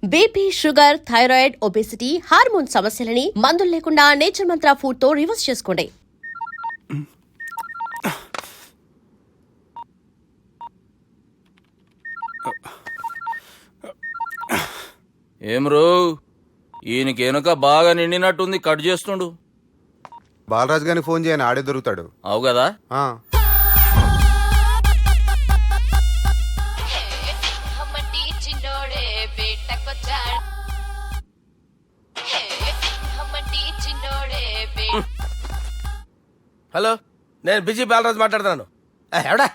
BP, sugar, thyroid, obesity, hormone సమస్యలని మందులు లేకుండా నేచర్ మంత్ర ఫుడ్ తో రివర్స్ చేసుకోండి. ఏం రో ఈయనకి వెనుక బాగా నిండినట్టుంది, కట్ చేస్తుండు. బాలరాజు గారిని ఫోన్ చేయని, ఆడే దొరుకుతాడు. అవు కదా. హలో, నేను బిజీ బాలరాజు మాట్లాడుతున్నాను. ఎవడా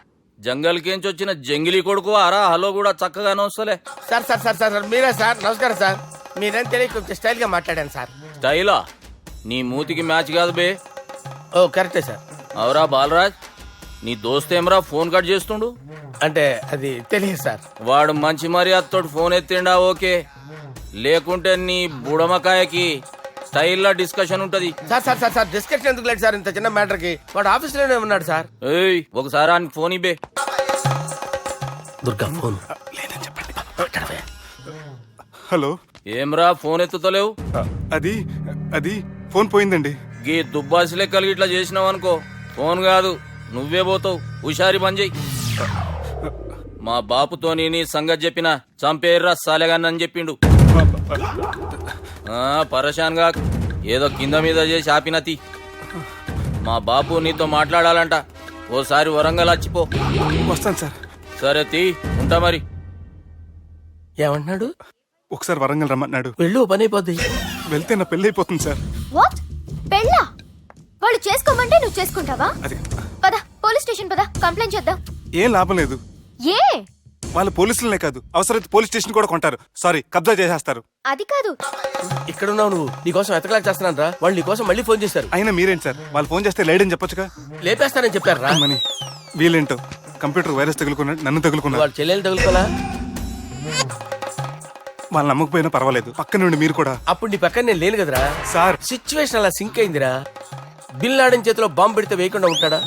జంగల్కేంచి వచ్చిన జంగిలీ కొడుకు అరా హలో కూడా చక్కగానే వస్తలే. సార్ సార్ సార్ సార్ మీరే సార్, నమస్కారం సార్. మీరేం తెలియక కొంచెం స్టైల్గా మాట్లాడాను సార్. స్టైలా? నీ మూతికి మ్యాచ్ కాదు బే. ఓ కరెక్టే సార్. అవరా బాలరాజ్, నీ దోస్త్ ఏమరా ఫోన్ కట్ చేస్తుండు? అంటే అది తెలియదు సార్. వాడు మంచి మర్యాదతో ఫోన్ ఎత్తిండా ఓకే, లేకుంటే నీ బుడమకాయకి స్టైల్లా డిస్కషన్ ఉంటది. Sir sir sir sir discussion ఎందుకు లేదు సార్, ఇంత చిన్న మ్యాటర్ కి. వాడు ఆఫీస్లోనే ఉన్నాడు సార్. ఏయ్ ఒకసారి ఆయన ఫోన్ ఇబ్బే. దుర్గా ఫోన్. హలో. ఏమ్రా ఫోన్ ఎత్తుతలేవు? అది అది ఫోన్ పోయిందండి. గీ దుబ్బాసి లెక్కలు ఇట్లా చేసినావు అనుకో, ఫోన్ కాదు నువ్వే పోతావు. హుషారి పని చెయ్యి. మా బాపుతో నీ సంగతి చెప్పిన చంపేర్రా సాలెగాన్ని అని చెప్పిండు. పరేషాన్ గా ఏదో కింద మీద చేసి ఆపినతి. మా బాపు నీతో మాట్లాడాలంట, ఓసారి వరంగల్ వచ్చిపో. వస్తాను సార్. సరే తీ, ఉంటా మరి. ఏమంటున్నాడు? ఒకసారి వరంగల్ రమ్మన్నాడు. వెళ్ళు, పని అయిపోద్ది. వెళ్తే నా పెళ్లి అయిపోతుంది సార్. వాట్? పెళ్ళా? వాళ్ళు చేసుకోమంటే నువ్వు చేసుకుంటావా? అది పద, పోలీస్ స్టేషన్ పద, కంప్లైంట్ చేద్దాం. ఏం లాభం లేదు. ఏ? వాళ్ళు పోలీసులనే కాదు, అవసరమైతే పోలీస్ స్టేషన్ కూడా కొంటారు. సారీ, కబ్జా చేసేస్తారు. అది కాదు. ఇక్కడ ఉన్నావు నువ్వు, నీకోసం ఎతకలేక చేస్తున్నాను రా. వాళ్ళు నీకోసం మళ్ళీ ఫోన్ చేశారు. అయినా మీరేంటి సార్, వాళ్ళు ఫోన్ చేస్తే లేడని చెప్పొచ్చుగా. లేపేస్తానని చెప్పారు రా. మనీ వీళ్ళేంటో కంప్యూటర్ వైరస్ తగులుకున్నాడు, నన్ను తగులుకున్నాడు. వాళ్ళ చెల్లెలు తగులుకోలా? వాళ్ళు నమ్మకపోయినా పర్వాలేదు, పక్క నుండి మీరు కూడా. అప్పుడు నీ పక్కన నేను లేను కదరా సార్. సిచ్యువేషన్ అలా సింక్ అయిందిరా. బిల్ లాడన్ చేతిలో బాంబు పెడితే వేయకుండా ఉంటాడా?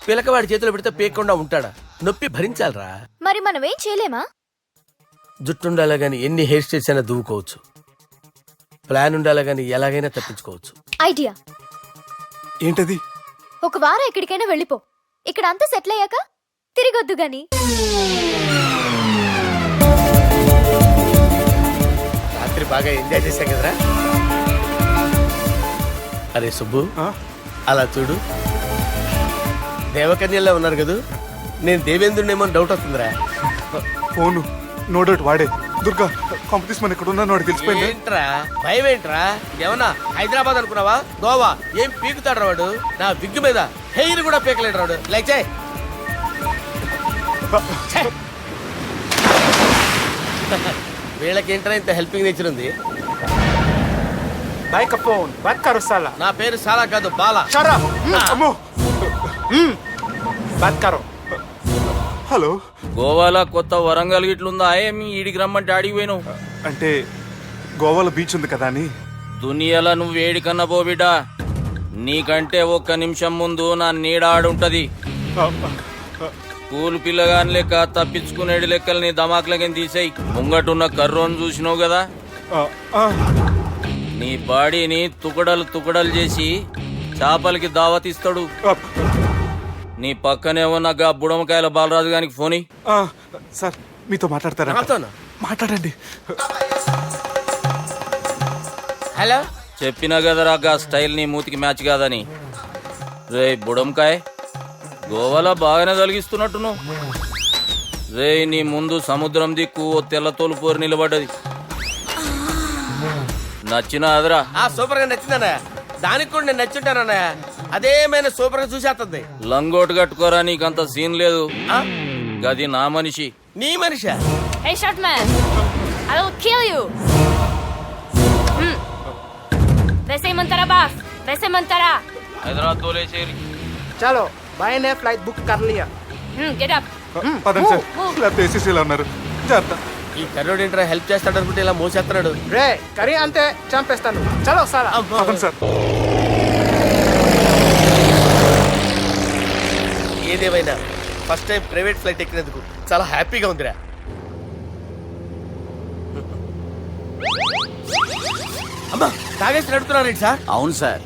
పిలకవాడి చేతిలో పెడితే పేయకుండా ఉంటాడా? నొప్పి భరించాలరా. మరి మనం ఏం చేయలేమా? జుట్టుండాలా గాని ఎన్ని హెయిర్ స్టైల్స్ అయినా దువ్వుకోవచ్చు. ప్లాన్ ఉండాలా గాని ఎలాగైనా తప్పించుకోవచ్చు. ఐడియా ఏంటది? ఒక వారం ఎక్కడికైనా వెళ్ళిపో. ఇక్కడ అంతా సెటిల్ అయ్యాక తిరిగొద్దు గాని. రాత్రి బాగా ఎంజాయ్ చేశాం కదరా. అరే సుబ్బు, అలా చూడు, దేవకన్యలా ఉన్నారు కదూ. నేను దేవేంద్రునేమో డౌట్ వస్తుందిరా. ఫోను నో డౌట్ వాడే. దుర్గా కాంపిటీషన్ మన ఇక్కడ ఉన్నాను, వాడు తెలిసిపోయింది. ఏంట్రా భయం ఏంట్రా? ఏమన్నా హైదరాబాద్ అనుకున్నావా? గోవా ఏం పీకుతాడు వాడు. నా విగ్గు మీద హెయిర్ కూడా పీకలేడు రాడు. లైక్ వీళ్ళకేంట్రా ఇంత హెల్పింగ్ నేచర్ ఉంది. నా పేరు సాలా కాదు, బాలా. హలో. గోవాలో కొత్త వరంగల్ గిట్లుందా? ఏమి ఈడికి రమ్మంటే ఆడికి పోయినావు? అంటే గోవాలో బీచ్ ఉంది కదా అని. దునియాలో నువ్వు వేడికన్నా పో బిడ్డ. నీకంటే ఒక్క నిమిషం ముందు నా నీడ ఆడుంటది. స్కూల్ పిల్లగాని లెక్క తప్పించుకునేడు లెక్కలు నీ దమాకులకి తీసేయి. ముంగటున్న కర్రోని చూసినావు కదా, నీ బాడీని తుకడలు తుకడలు చేసి చేపలకి దావతిస్తాడు. నీ పక్కనే ఉన్న గా బుడమకాయల బాలరాజు గారికి ఫోని. సార్ మీతో మాట్లాడతారా? మాట్లాడండి. హలో. చెప్పినా కదరా గా స్టైల్ నీ మూతికి మ్యాచ్ కాదని. రే బుడంకాయ్, గోవాలో బాగానే తొలగిస్తున్నట్టును. రే నీ ముందు సముద్రం దిక్కు ఓ తెల్ల తోలు పోరు నిలబడ్డది. నచ్చినా అదరా? సూపర్ గా నచ్చిందన్నా. దానికి కూడా నేను నచ్చుంటానన్నా. అదేమైనా సూపర్ గా చూసేస్తుంది. లంగోటు కట్టుకోరా, నీకంత సీన్ లేదు. గది నా మనిషి. నీ Manisha? Hey short man, I will kill you. वैसे मंतरा హైదరాబాద్ తోలేసేరి. चलो भाई ने फ्लाइट बुक कर लिया. get up. పదండి సార్, లేకపోతే ఏసీసీలో ఉన్నారు. జాగ్రత్త. ఈ కర్రోడు ఏంట్రా హెల్ప్ చేస్తాడు అనుకుంటే ఇలా మోసేస్తున్నాడు. రే కరీ అంతే చంపేస్తాను. చలో సార్. పదండి సార్. ఏదేమైనా ఫస్ట్ టైం ప్రైవేట్ ఫ్లైట్ ఎక్కినందుకు చాలా హ్యాపీగా ఉందిరా. అమ్మా తాగేసి నడుపుతున్నారేంటి సార్? అవును సార్,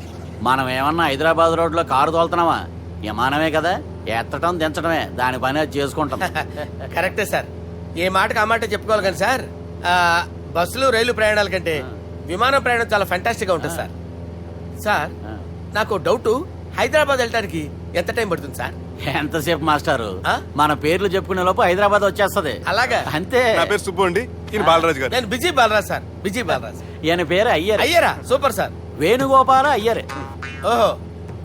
మనం ఏమన్నా హైదరాబాద్ రోడ్లో కారు తోలుతున్నామా? విమానమే కదా, ఎత్తటం దించడమే, దాని పని అది చేసుకుంటాం. కరెక్టే సార్, ఏ మాటకు ఆ మాట చెప్పుకోవాలి కానీ సార్, బస్సులు రైలు ప్రయాణాల కంటే విమానం ప్రయాణం చాలా ఫ్యాంటాస్టిక్ గా ఉంటుంది సార్. సార్ నాకు డౌట్, హైదరాబాద్ వెళ్ళడానికి ఎంత టైం పడుతుంది సార్? ఎంతసేపు మాస్టారు, ఆ? మన పేర్లు చెప్పుకునే లోపు హైదరాబాద్ వచ్చేస్తది. అలాగా? అంతే. నా పేరు సుబ్బు అండి, ఈయన బాలరాజు గారు. నేను busy Balaraj sir, busy Balaraj. ఈయన పేరు అయ్యర్. అయ్యరా, సూపర్ సార్. వేణుగోపాల అయ్యర్. ఓహో,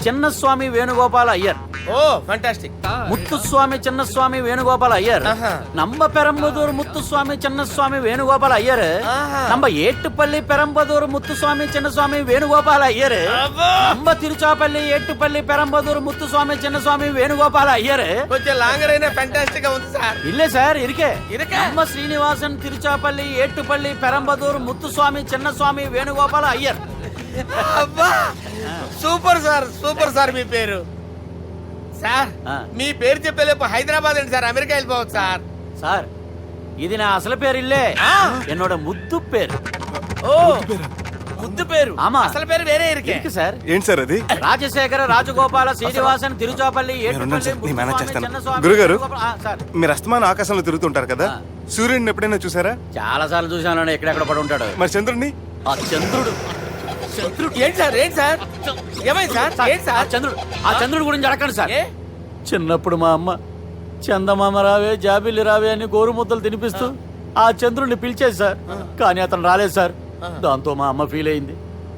చిన్నస్వామి వేణుగోపాల అయ్యర్. Oh fantastic. ముత్తుస్వామి చిన్నస్వామి వేణుగోపాల అయ్యర్. ఆహా. నంబ పెరంబదూరు ముత్తుస్వామి చిన్నస్వామి వేణుగోపాల అయ్యర్. ఆహా. నంబ ఏట్టుపల్లి పెరంబదూరు ముత్తుస్వామి చిన్నస్వామి వేణుగోపాల అయ్యర్. అబ్బో! నంబ తిరుచాపల్లి ఏట్టుపల్లి పెరంబదూరు ముత్తుస్వామి చిన్నస్వామి వేణుగోపాల అయ్యర్. కొంచెం లాంగర్ అయినా ఫ్యాంటాస్టిక్ గా ఉంది సార్. ఇల్లే సార్, ఇరికే. ఇరికే? నంబ శ్రీనివాసన్ తిరుచాపల్లి ఏట్టుపల్లి పెరంబదూరు ముత్తుస్వామి చిన్నస్వామి వేణుగోపాల అయ్యర్. అబ్బా సూపర్ సార్, సూపర్ సార్. మీ పేరు సార్, ఆ. మీ పేరు చెప్పేలేపు హైదరాబాద్ అండి సార్, అమెరికా వెళ్ళిపోవచ్చు సార్. సార్, ఇది నా అసలు పేరు ఇల్లే, என்னோட ముద్దు పేరు. ఓ ముద్దు పేరు. ఆమా. అసలు పేరు వేరే ఇరికే. ఇరికి సార్. ఏంటి సార్ అది? రాజశేఖర రాజగోపాల శ్రీనివాసన్ తిరుచాపల్లి నేనున్నాను సార్, నేను మేనేజ్ చేస్తాను. చిన్నస్వామి గురుగారు, వేణుగోపాల- సార్, మీరు అస్తమానం ఆకాశంలో తిరుగుతుంటారు కదా, సూర్యుడిని ఎప్పుడైనా చూసారా? చాలా సార్లు చూసాను, ఎక్కడెక్కడ పడి ఉంటాడు. మరి చంద్రుడిని? ఆ చంద్రుడు. చంద్రుడు ఏంటి సార్, ఏంటి సార్, ఏమైంది సార్, ఏంటి ఆ సార్? చంద్రుడు, ఆ చంద్రుడు గురించి అడగండి సార్. ఏ? చిన్నప్పుడు మా అమ్మ చందమామ రావే జాబిల్లి రావే అని గోరు ముద్దలు తినిపిస్తూ ఆ చంద్రుడిని పిలిచేది సార్, కానీ అతను రాలేదు సార్. దాంతో మా అమ్మ ఫీల్ అయింది,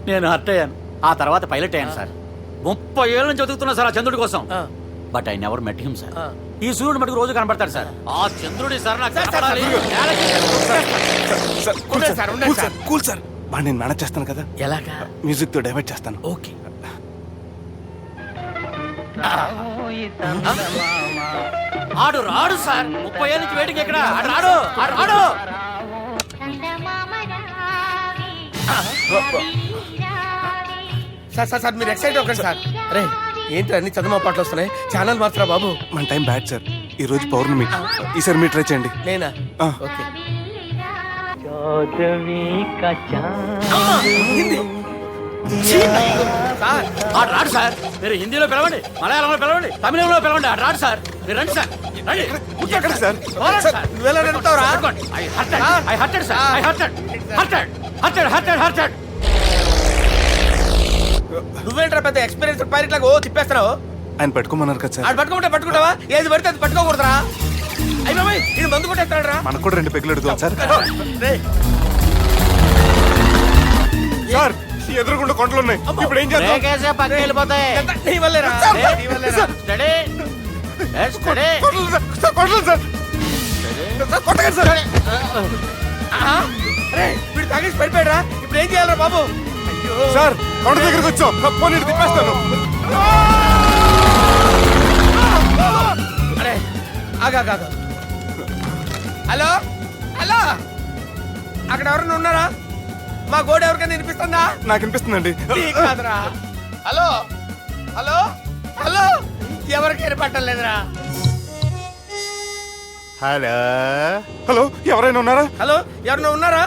నేను హర్ట్ అయ్యాను. ఆ తర్వాత పైలట్ అయ్యాను సార్. 30 ఏళ్ళ నుంచి చదువుతున్నా సార్ ఆ చంద్రుడి కోసం. But I never met him sir. ఈ సూర్యుడు మటుకు రోజు కనబడతాడు సార్. ఆ చంద్రుడి సార్ నాకు కనపడాలి. సార్, కూల్ ఉండండి సార్, సార్, ఉండండి కూల్ సార్, కూల్ సార్. వాడిని నేను మేనేజ్ చేస్తాను కదా, ఎలాగా? మ్యూజిక్ తో డైవర్ట్ చేస్తాను. ఓకే. ఆడు రాడు సార్, 30 ఏళ్ళ నుంచి వేటికి ఎక్కడ ఆడు రాడు, ఆడు రాడు. సార్ సార్ సార్, మీరు ఎక్సైట్ అవ్వకండి సార్. అరే ఏంటి అన్ని చదువు పాటలు వస్తున్నాయి, ఛానల్ మాత్రం బాబు. మన టైం బ్యాడ్ సార్, ఈ రోజు పౌర్ణమి. ఈసారి మీరు ట్రై చేయండి. నేనా? ఆ. ఓకే. సార్ ఆడు రాడు సార్, మీరు హిందీలో పిలవండి, మలయాళంలో పిలవండి, తమిళంలో పిలవండి, ఆడు రాడు సార్. మీరు రండి సార్, రండి. ఎక్కడ సార్? పోరాడు సార్. నువ్వెలా నడుపుతావురా? పట్టుకోండి. I hurted, sir. I hurted. నువ్వేంట్రా పెద్ద ఎక్స్పీరియన్స్ పైరెట్ లాగా ఓ తిప్పేస్తున్నావు? ఆయన పెట్టుకోమన్నారు కదా సార్. ఆడు పట్టుకుంటే పట్టుకుంటావా? ఏది పడితే అది పట్టుకోకూడదురా? అయ్యి బాబాయ్, ఇది మందు కొట్టేస్తాడు రా. మనకు కూడా 2 పెగ్గులు అడుగుతాం సార్. సార్, ఎదురుగుండా కొండలు ఉన్నాయి, ఇప్పుడు ఏం చేద్దాం? బ్రేకేసే పక్కకి వెళ్ళిపోతాయి. నీ వల్లేరా? నీ వల్లేరా? Steady. Yes, steady. Kondalu sir, sir, Kondalu sir. Sir, కొట్టకండి సార్. ఆహా. అరే వీడు తాగేసి పడిపోయాడురా, ఇప్పుడు ఏం చేయాలరా బాబు? అయ్యో సార్, కొండ దగ్గరికి వచ్చాం, పోనీ ఇటు తిప్పేస్తాను. అరే ఆగా. హలో హలో, అక్కడ ఎవరైనా ఉన్నారా? మా గోడ ఎవరికైనా వినిపిస్తుందా? నాకు అనిపిస్తుందండి. నీకు కాదురా. హలో హలో హలో, ఎవరికి ఏర్పట్టలేదురా. హలో హలో, ఎవరైనా ఉన్నారా? హలో, ఎవరైనా ఉన్నారా?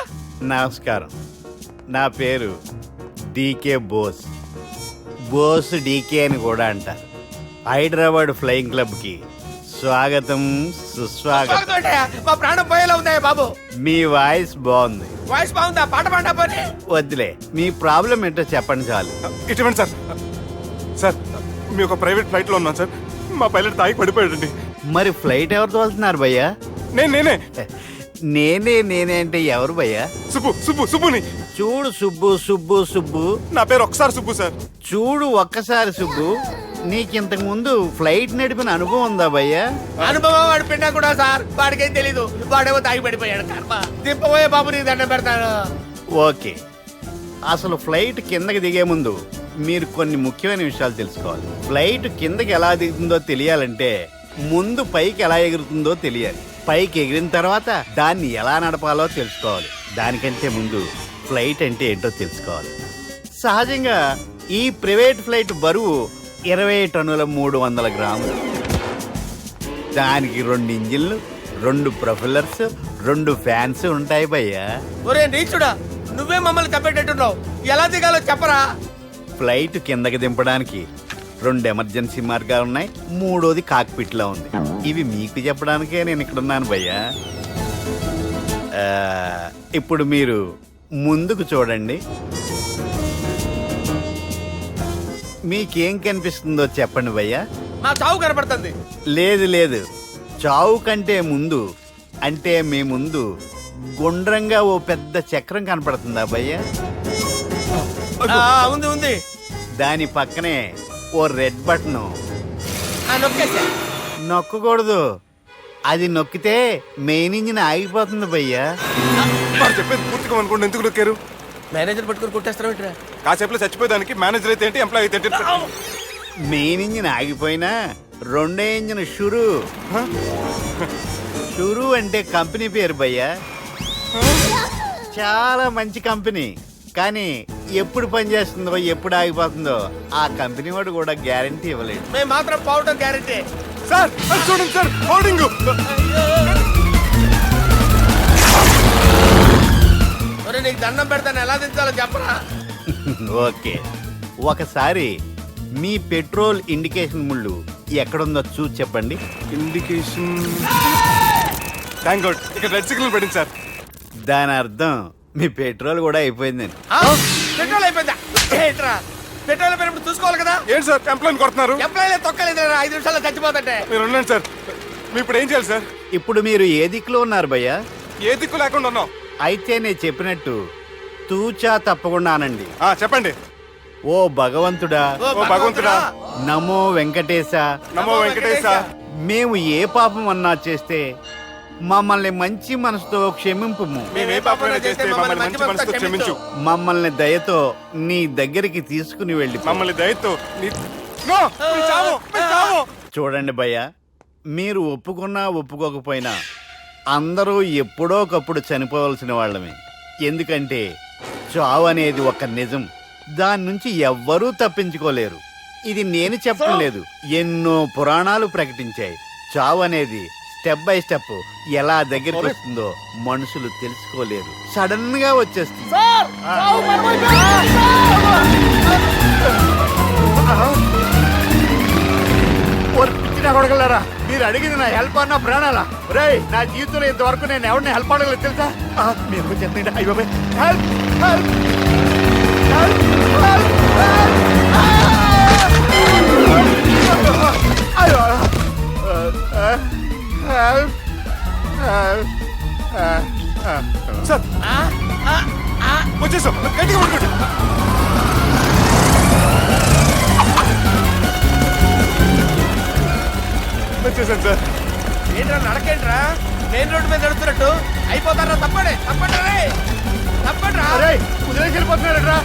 నమస్కారం, నా పేరు డీకే బోస్. బోస్ డీకే అని కూడా అంటారు. హైదరాబాద్ ఫ్లయింగ్ క్లబ్కి స్వాగతం, సుస్వాగతం. స్వాగతం. మా ప్రాణం పోయేలా ఉందా బాబు? మీ వాయిస్ బాగుంది. వాయిస్ బాగుందా? పాట పాడా పోనీ. వద్దులే, మీ ప్రాబ్లం ఏంటో చెప్పండి చాలు. ఇటువంటి సార్, సార్ మీ ఒక ప్రైవేట్ ఫ్లైట్ లో ఉన్నాం సార్, మా పైలట్ తాగి పడిపోయాడండి. మరి ఫ్లైట్ ఎవరితో వెళ్తున్నారు భయ్యా? నేనే నేనే అంటే ఎవరు భయ్యా? సుబ్బుని. చూడు సుబ్బు సుబ్బు సుబ్బు, నా పేరు ఒకసారి సుబ్బు సార్. చూడు ఒక్కసారి సుబ్బు, నీకింతకు ముందు ఫ్లైట్ నడిపిన అనుభవం ఉందా భయ్యా? అనుభవం వాడి పిండా కూడా సార్, వాడికేం తెలీదు, వాడేమో తాగి పడిపోయాడు. కర్మ. దింపబోయే బాబు నీకు దండం పెడతాను. ఓకే, అసలు ఫ్లైట్ కిందకి దిగే ముందు మీరు కొన్ని ముఖ్యమైన విషయాలు తెలుసుకోవాలి. ఫ్లైట్ కిందకి ఎలా దిగుతుందో తెలియాలంటే ముందు పైకి ఎలా ఎగురుతుందో తెలియాలి. పైకి ఎగిరిన తర్వాత దాన్ని ఎలా నడపాలో తెలుసుకోవాలి. దానికంటే ముందు ఫ్లైట్ అంటే ఏంటో తెలుసుకోవాలి. సహజంగా ఈ ప్రైవేట్ ఫ్లైట్ బరువు 20 టన్నుల 300 గ్రాములు. దానికి 2 ఇంజిన్లు, 2 ప్రొఫెల్లర్స్, 2 ఫ్యాన్స్ ఉంటాయి భయ్యా. ఒరే నీచుడా, నువ్వే మమ్మల్ని తప్పేటట్టున్నావు. ఎలా దిగాలో చెప్పరా? ఫ్లైట్ కిందకి దింపడానికి 2 ఎమర్జెన్సీ మార్గాలు ఉన్నాయి, 3వది కాక్పిట్ లో ఉంది. ఇవి మీకు చెప్పడానికే నేను ఇక్కడ ఉన్నాను భయ్యా. ఇప్పుడు మీరు ముందుకు చూడండి. మీకేం కనిపిస్తుందో చెప్పండి భయ్యా. మా చావు కనపడుతుంది. లేదు లేదు, చావు కంటే ముందు అంటే మీ ముందు గుండ్రంగా ఓ పెద్ద చక్రం కనపడుతుందా భయ్యా? ఉంది ఉంది. దాని పక్కనే ఓ రెడ్ బటన్. నొక్కేసా. నొక్కకూడదు, అది నొక్కితే మెయిన్ ఇంజిన్ ఆగిపోతుంది భయ్యా. వాడు చెప్పేది పూర్తిగా అనుకోండి, ఎందుకు నొక్కారు? మేనేజర్ పట్టుకుని కొట్టేస్తారా? కాసేపులో చచ్చిపోయేదానికి మేనేజర్ అయితే ఏంటి, ఎంప్లాయ్ అయితే ఏంటి? మెయిన్ ఇంజిన్ ఆగిపోయినా 2వ ఇంజిన్ షురు. షురు అంటే కంపెనీ పేరు భయ్యా. చాలా మంచి కంపెనీ, కానీ ఎప్పుడు పనిచేస్తుందో ఎప్పుడు ఆగిపోతుందో ఆ కంపెనీ వాడు కూడా గ్యారంటీ ఇవ్వలేడు. మేము మాత్రం పోవడం గ్యారంటీ. సార్ అది చూడండి సార్, హోర్డింగ్. నీకు దండం పెడతాను, ఎలా దించాలో చెప్పరా? ఓకే, ఒకసారి మీ పెట్రోల్ ఇండికేషన్ ముళ్ళు ఎక్కడుందో చూసి చెప్పండి. ఇండికేషన్. థ్యాంక్ గాడ్, ఇక్కడ రెడ్ సిగ్నల్ పడింది సార్. దాని అర్థం మీ పెట్రోల్ కూడా అయిపోయిందని. పెట్రోల్ అయిపోయిందా? ఏంట్రా పెట్రోల్ అయిపోయినప్పుడు చూసుకోవాలి కదా. ఏంటి సార్ ఎంప్లాయ్ కొడుతున్నారు? ఎంప్లాయీ తొక్కలేదు, 5 నిమిషాల్లో చచ్చిపోతుంటే. మీరు ఉండండి సార్, మీరు ఇప్పుడు ఏం చేయాలి సార్? ఇప్పుడు మీరు ఏ దిక్కులో ఉన్నారు భయ్యా? ఏ దిక్కు లేకుండా ఉన్నాం. అయితే నేను చెప్పినట్టు తూచా తప్పకుండా అనండి. చెప్పండి. ఓ భగవంతుడా, ఓ భగవంతుడా, నమో వెంకటేశ, నమో వెంకటేశ. మేము ఏ పాపం అన్నా చేస్తే మమ్మల్ని మంచి మనసుతో క్షమింపు. మేము ఏ పాపమైనా చేస్తే మమ్మల్ని మంచి మనసుతో క్షమించు. మమ్మల్ని దయతో నీ దగ్గరికి తీసుకుని వెళ్ళి. మమ్మల్ని దయతో నో, మీరు చావు, మీరు చావు. చూడండి భయ్య, మీరు ఒప్పుకున్నా ఒప్పుకోకపోయినా అందరూ ఎప్పుడో ఒకప్పుడు చనిపోవలసిన వాళ్ళమే. ఎందుకంటే చావు అనేది ఒక నిజం, దాని నుంచి ఎవ్వరూ తప్పించుకోలేరు. ఇది నేను చెప్పడం లేదు, ఎన్నో పురాణాలు ప్రకటించాయి. చావు అనేది స్టెప్ బై స్టెప్ ఎలా దగ్గరికి వస్తుందో మనుషులు తెలుసుకోలేరు, సడన్ గా వచ్చేస్తుంది. కొడగలరా, మీరు అడిగింది నా హెల్ప్ అన్న ప్రాణాలా? రే, నా జీవితంలో ఇంతవరకు నేను ఎవరిని హెల్ప్ అడగలేదు తెలుసా? మీరు చెప్పండి. అయ్యో హెల్ప్ హెల్ప్ సార్ వచ్చేసాం, గట్టిగా పట్టుకోండి. వచ్చేసాను సార్. ఏంట్రా నడకేంట్రా? మెయిన్ రోడ్డు మీద నడుస్తున్నట్టు అయిపోతారా? తప్పండి తప్పండి రే, తప్పండి రా. కుదిరేసి వెళ్ళిపోతున్నారా?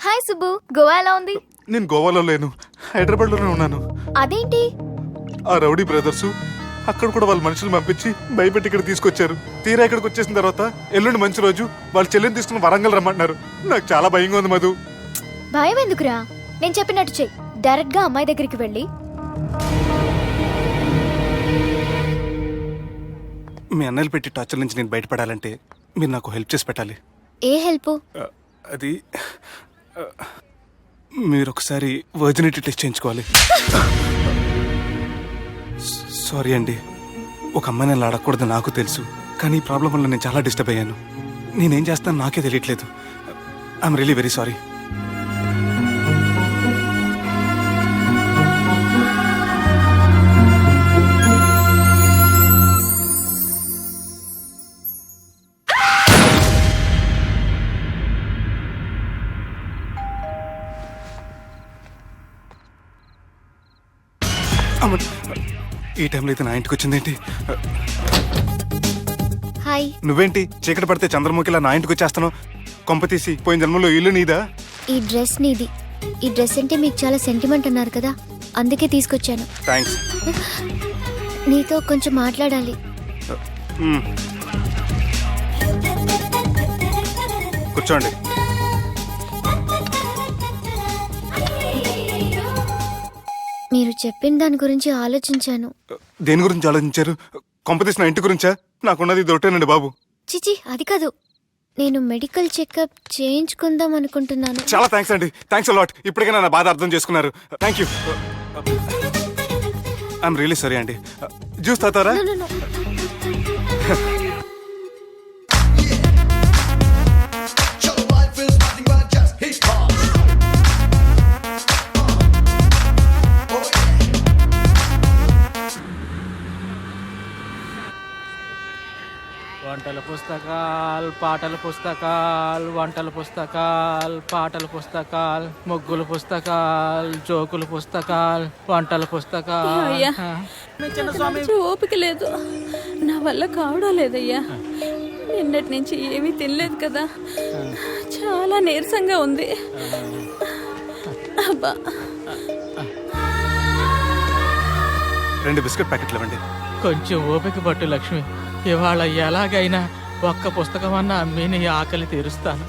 హాయ్ సుబ్బు, గోవా ఎలా ఉంది? నేను గోవాలో లేను, హైదరాబాద్ లోనే ఉన్నాను. అదేంటి? ఆ రౌడీ బ్రదర్స్ అక్కడ కూడా వాళ్ళ మనుషులు పంపించి భయపెట్టి ఇక్కడ తీసుకొచ్చారు. తీరా ఇక్కడికి వచ్చేసిన తర్వాత ఎల్లుండి మంచి రోజు వాళ్ళ చెల్లిని తీసుకుని వరంగల్ రమ్మంటున్నారు. నాకు చాలా భయంగా ఉంది మధు. భయం ఎందుకురా? నేను చెప్పినట్టు చెయ్యి. డైరెక్ట్ గా అమ్మాయి దగ్గరికి వెళ్ళి మీ అన్నలు పెట్టి టార్చర్ నుంచి నేను బయటపడాలంటే మీరు నాకు హెల్ప్ చేసి పెట్టాలి. ఏ హెల్ప్? అది మీరు ఒకసారి వర్జినిటీ టెస్ట్ చేయించుకోవాలి. సారీ అండి, ఒక అమ్మాయిని అలా అడగకూడదు నాకు తెలుసు, కానీ ఈ ప్రాబ్లం వల్ల నేను చాలా డిస్టర్బ్ అయ్యాను. నేనేం చేస్తాను నాకే తెలియట్లేదు. I'm really very sorry. ఈ టైంలో అయితే నా ఇంటికి వచ్చిందేంటి? హాయ్. నువ్వేంటి చీకటి పడితే చంద్రముఖిలా నా ఇంటికి వచ్చేస్తాను? కొంప తీసి పోయిన జన్మలో ఇల్లు నీదా? ఈ డ్రెస్ నీది. ఈ డ్రెస్ అంటే మీకు చాలా సెంటిమెంట్ అన్నారు కదా, అందుకే తీసుకొచ్చాను. థ్యాంక్స్. నీతో కొంచెం మాట్లాడాలి. కూర్చోండి. మీరు చెప్పిన దాని గురించి ఆలోచించాను. దేని గురించి ఆలోచించారు? కొంపతీసిన ఇంటి గురించా? నాకున్నది ఇది ఒకటేనండి బాబు. చిచి, అది కాదు. నేను మెడికల్ చెకప్ చేయించుకుందాం అనుకుంటున్నాను. చాలా థ్యాంక్స్ అండి. Thanks a lot. ఇప్పటికైనా నా బాధ అర్థం చేసుకున్నారు. Thank you. I'm really sorry అండి. జ్యూస్ తాతారా? No, no, no. వంటల పుస్తకాలు, పాటల పుస్తకాలు, వంటల పుస్తకాలు, పాటల పుస్తకాలు, ముగ్గుల పుస్తకాలు, జోకుల పుస్తకాలు, వంటల పుస్తకాలు. అయ్యా ఓపిక లేదు, నా వల్ల కావడం లేదయ్యా. నిన్నటి నుంచి ఏమీ తినలేదు కదా, చాలా నీరసంగా ఉంది. అబ్బా, 2 బిస్కెట్ ప్యాకెట్లు ఇవ్వండి. కొంచెం ఓపిక పట్టు లక్ష్మి. ఇవాళ ఎలాగైనా ఒక్క పుస్తకం అన్నా అమ్మి నీ ఆకలి తీరుస్తాను.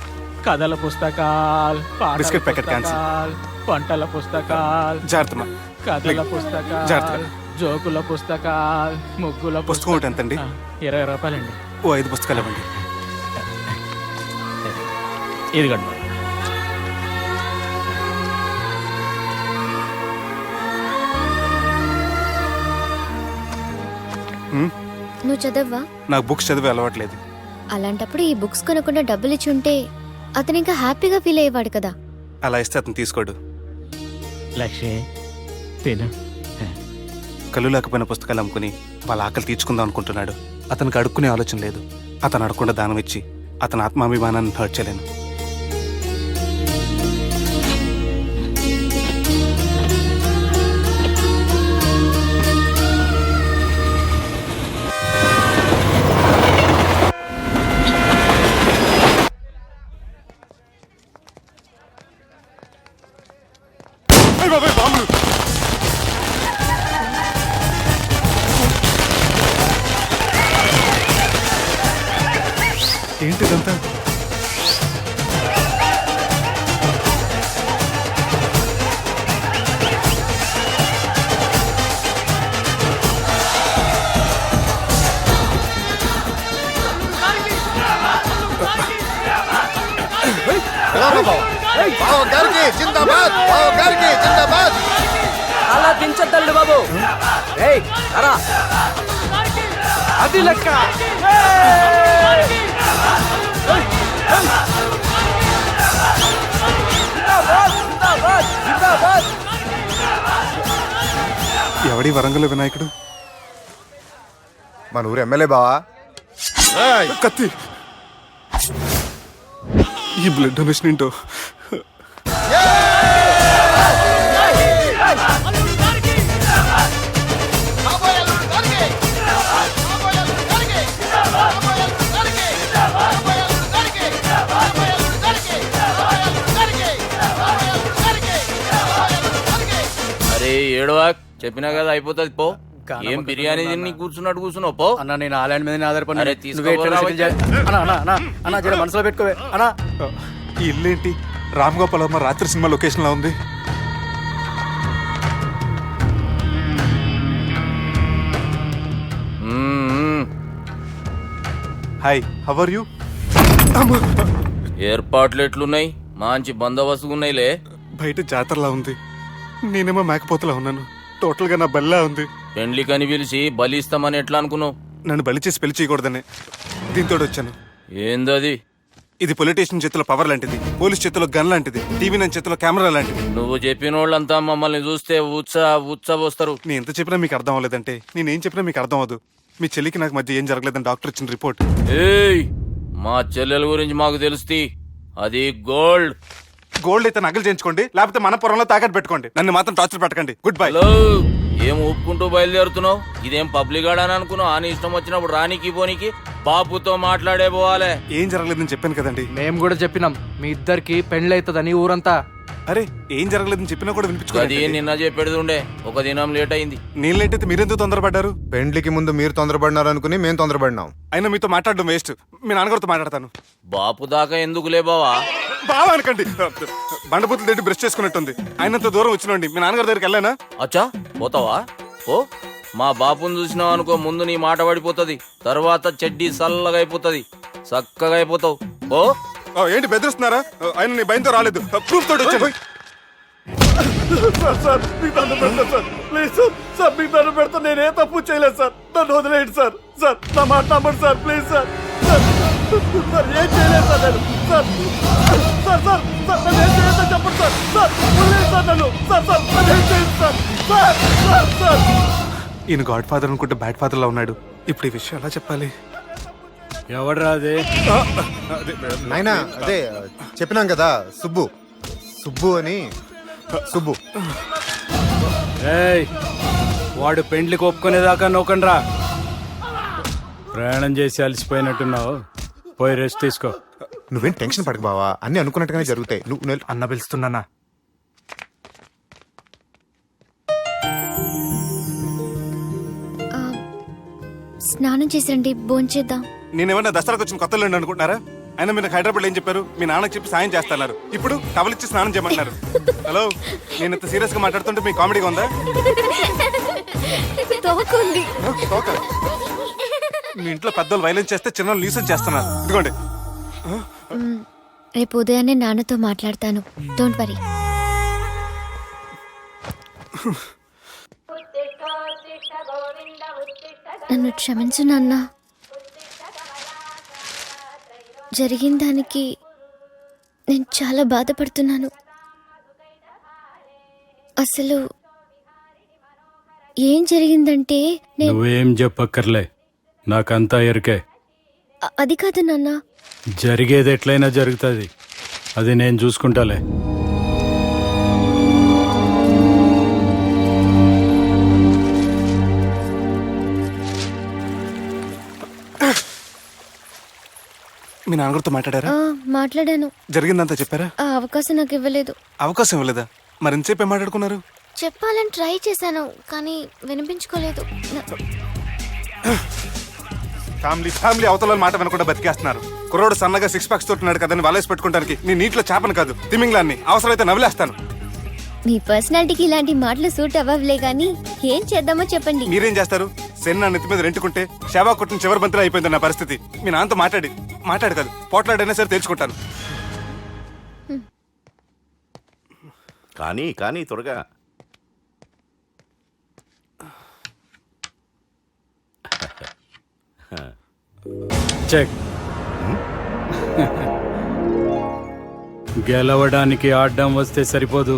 కథల పుస్తకాలు, బిస్కెట్ ప్యాకెట్ క్యాన్సిల్. పుస్తకాలు, వంటల పుస్తకాలు, జాగ్రత్త. కథల పుస్తకాలు, జాగ్రత్తగా. జోకుల పుస్తకాలు, ముగ్గుల పుస్తకం ఒకటి ఎంతండి? 20 రూపాయలండి. ఓ 5 పుస్తకాలు ఇవ్వండి. ఇదిగండి. నువ్వు చదవ్వా? నాకు బుక్స్ చదివే అలవాట్లేదు. అలాంటప్పుడు ఈ బుక్స్ కొనకుండా డబ్బులు ఇచ్చి ఉంటే అతను ఇంకా హ్యాపీగా ఫీల్ అయ్యేవాడు కదా. అలా ఇస్తే అతను తీసుకోడు. లక్ష్మి తిను. కళ్ళు లేకపోయిన పుస్తకాలు అమ్ముకుని వాళ్ళ ఆకలి తీర్చుకుందాం అనుకుంటున్నాడు. అతనికి అడుక్కునే ఆలోచన లేదు. అతను అడగకుండా దానం ఇచ్చి అతని ఆత్మాభిమానాన్ని హర్ట్ చేయలేను. ఏంటిదంతా? అలా దించద్దండి బాబు. అరా అది లెక్క. ఎవడి వరంగల్ వినాయకుడు? మన ఊరు ఎమ్మెల్యే బావా. కత్తి. ఈ బ్లడ్ డొనేషన్ ఏంటో. అరే ఏడవా, చెప్పినా కదా అయిపోతుంది పో. ఏం బిర్యానీ తిని కూర్చున్నట్టు కూర్చున్నావు పో. అన్న నేను ఆ ల్యాండ్ మీద ఆధారపడి. అరే తీసుకోరా. జర మనసులో పెట్టుకోవే అన్నా. ఈ ఇల్లేంటి రామ్ గోపాల్ వర్మ రాత్రి సినిమా లొకేషన్ లా ఉంది. Hi, how are you? ఏర్పాట్లు ఎట్లున్నాయి? మంచి బందోబస్తు ఉన్నాయిలే. బయట జాతరలా ఉంది. నేనేమో మేకపోతలా ఉన్నాను. టోటల్ గా నా బల్లా ఉంది. పెండ్లి కని పిలిచి బలి ఇస్తామని ఎట్లా అనుకున్నావు? నన్ను బలి చేసి పెళ్లి చేయకూడదనే దీంతో వచ్చాను. ఏందది? ఇది పొలిటీషియన్ చేతిలో పవర్ లాంటిది, పోలీస్ చేతిలో గన్ లాంటిది, టీవీ నైన్ చేతిలో కెమెరా లాంటిది. నువ్వు చెప్పిన వాళ్ళంతా మమ్మల్ని చూస్తే ఉత్సవస్తారు. నేను ఎంత చెప్పినా మీకు అర్థం అవ్వలేదంటే నేనేం చెప్పినా మీకు అర్థం అవ్వదు. మీ చెల్లికి నాకు మధ్య ఏం జరగలేదని డాక్టర్ ఇచ్చిన రిపోర్ట్. ఏయ్, మా చెల్లెల గురించి మాకు తెలుస్తుంది. అది గోల్డ్. గోల్డ్ అయితే నగలు చేయించుకోండి, లేకపోతే మన పొరంలో తాకట్టు పెట్టుకోండి. నన్ను మాత్రం టార్చర్ పెట్టకండి. Good bye. హలో, ఏం ఒప్పుకుంటూ బయలుదేరుతున్నావు? ఇదేం పబ్లిక్ గార్డెన్ అనుకున్నావు? అని ఇష్టం వచ్చినప్పుడు రానికి పోనీకి బాపుతో మాట్లాడే పోవాలే. ఏం జరగలేదని చెప్పాను కదండి. మేము కూడా చెప్పినాం మీ ఇద్దరికి పెళ్ళైతుందని ఊరంతా. అరే ఏం జరగలేదని చెప్పినా కూడా అది వినిపించుకోలేదు. నిన్న చెప్పేది ఉండే, ఒక దినం లేట్ అయింది. నేను లేట్ అయితే మీరెందుకు తొందరపడ్డారు? పెండ్లికి ముందు మీరు తొందరపడినారు అనుకుని మేము తొందరపడినాం. అయినా మీతో మాట్లాడడం వేస్ట్. మీ నాన్నగారితో మాట్లాడతాను. బాపు దాకా ఎందుకులే బావా? బావా అనకండి, బండబూతులు తిట్టి బ్రష్ చేసుకున్నట్టుంది. ఆయనంత దూరం వచ్చినండి. మీ నాన్నగారి దగ్గరికి వెళ్ళానా? అచ్చా పోతావా? ఓ మా బాపుని చూసినావు అనుకో, ముందు నీ మాట పడిపోతుంది, తర్వాత చెడ్డీ చల్లగా అయిపోతుంది, చక్కగా అయిపోతావు. ఓ ఏంటి బెదిరిస్తున్నారా? ఆయన నీ భయంతో రాలేదు, ప్రూఫ్ తోటి వచ్చాను. సార్ మీకు దండం పెడతా సార్, ప్లీజ్ సార్. సార్ మీకు దండం పెడతా, నేనే తప్పు చేయలేదు సార్. నన్ను వదిలేయండి సార్. సార్ నా మాట నమ్మండి sir, please sir. Sir sir ఏం చేయలేదు సార్ నేను. సార్ సార్ సార్ సార్ నన్ను ఏం చేయలేదు చెప్పండి సార్. సార్ వదిలేయండి సార్ నన్ను. సార్ సార్ నన్ను ఏం చేయలేదు సార్. సార్ సార్ సార్ ఈయన గాడ్ ఫాదర్ అనుకుంటే బ్యాడ్ ఫాదర్ లా ఉన్నాడు. ఇప్పుడు ఈ విషయం ఎలా చెప్పాలి? ఎవడరా అది? నాయనా అదే చెప్పినాం కదా, సుబ్బు. సుబ్బు అని. సుబ్బు. ఏయ్ వాడు పెండ్లికి ఒప్పుకునేదాకా నోకండ్రా. ప్రయాణం చేసి అలసిపోయినట్టున్నావు, పోయి రెస్ట్ తీసుకో. నువ్వేం టెన్షన్ పడకు బావా, అన్ని అనుకున్నట్టుగానే జరుగుతాయి. నువ్వు అన్న పిలుస్తున్నానా? స్నానం చేసిరండి, భోంచేద్దాం. నేనేమన్నా దసరాకు వచ్చిన కొత్త లేండి అనుకుంటున్నారా? అయినా మీరు హైదరాబాద్ ఏం చెప్పారు? మీ నాన్నకి చెప్పి సాయం చేస్తున్నారు. ఇప్పుడు టవలిచ్చి స్నానం చేయమంటున్నారు. హలో, నేను ఇంత సీరియస్ గా మాట్లాడుతుంటే మీ కామెడీగా ఉందా? తోకుంది. ఓకే. మీ ఇంట్లో పెద్దలు వైలెన్స్ చేస్తే చిన్న న్యూసెన్స్ చేస్తున్నారు. ఇదిగోండి. రేపు ఉదయాన్నే నాన్నతో మాట్లాడతాను, డోంట్ వరీ. నన్ను క్షమించు నాన్న. జరిగిన దానికి నేను చాలా బాధపడుతున్నాను. అసలు ఏం జరిగిందంటే నువ్వేం చెప్పక్కర్లే, నాకంతా ఎరికే. అది కాదు నాన్న. జరిగేది ఎట్లయినా జరుగుతుంది, అది నేను చూసుకుంటాలే. మీ నాన్నగారితో మాట్లాడారా? మాట్లాడాను. జరిగిందంతా చెప్పారా? ఆ అవకాశం నాకు ఇవ్వలేదు. అవకాశం ఇవ్వలేదా? మరి ఎంతసేపు ఏం మాట్లాడుకున్నారు? చెప్పాలని ట్రై చేశాను, కానీ వినిపించుకోలేదు. ఫ్యామిలీ అవతల మాట వినకుండా బతికేస్తున్నారు. కుర్రోడు సన్నగా 6 ప్యాక్స్ తోటున్నాడు కదని వలేసి పెట్టుకోవడానికి నీ నీటిలో చేపను కాదు, తిమింగ్లాన్ని అవసరమైతే నవ్వులేస్తాను. మీ పర్సనాలిటీకి ఇలాంటి మాటలు సూట్ అవ్వలే, గానీ ఏం చేద్దామో చెప్పండి. మీరేం చేస్తారు? సెన్ నా నెత్తి మీద రెంటుకుంటే శవా కొట్టిన చివరి బంతిలో అయిపోయింది నా పరిస్థితి. మీ నాన్నతో మాట్లాడు కాదు, పోట్లాడైనా సరే తెలుసుకుంటాను. కానీ త్వరగా. చెక్. గెలవడానికి ఆడడం వస్తే సరిపోదు,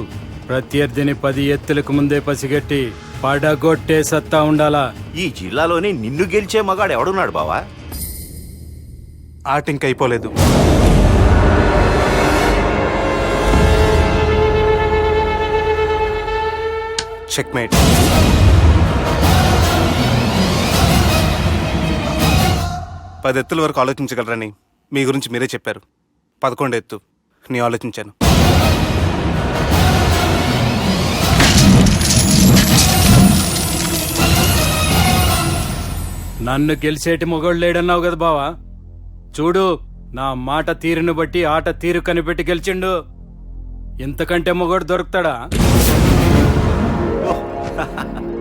ప్రత్యర్థిని 10 ఎత్తులకు ముందే పసిగట్టి పడగొట్టే సత్తా ఉండాలా. ఈ జిల్లాలోనే నిన్ను గెలిచే మగాడు ఎవడున్నాడు బావా? ఆట ఇంక అయిపోలేదు. చెక్మేట్. పది ఎత్తుల వరకు ఆలోచించగలరని మీ గురించి మీరే చెప్పారు. 11 ఎత్తు నేను ఆలోచించాను. నన్ను గెలిచేటి మొగోడు లేడన్నావు కదా బావా, చూడు నా మాట తీరును బట్టి ఆట తీరు కనిపెట్టి గెలిచిండు. ఇంతకంటే మొగోడు దొరుకుతాడా?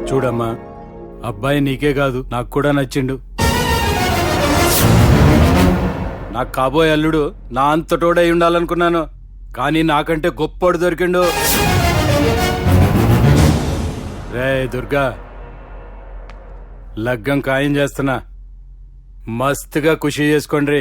చూడమ్మా, అబ్బాయి నీకే కాదు నాకు కూడా నచ్చిండు. నాకు కాబోయే అల్లుడు నా అంతటోడై ఉండాలనుకున్నాను, కానీ నాకంటే గొప్పోడు దొరికిండు. రే దుర్గా, లగ్గం ఖాయం చేస్తున్నా, మస్తుగా ఖుషి చేసుకోండి.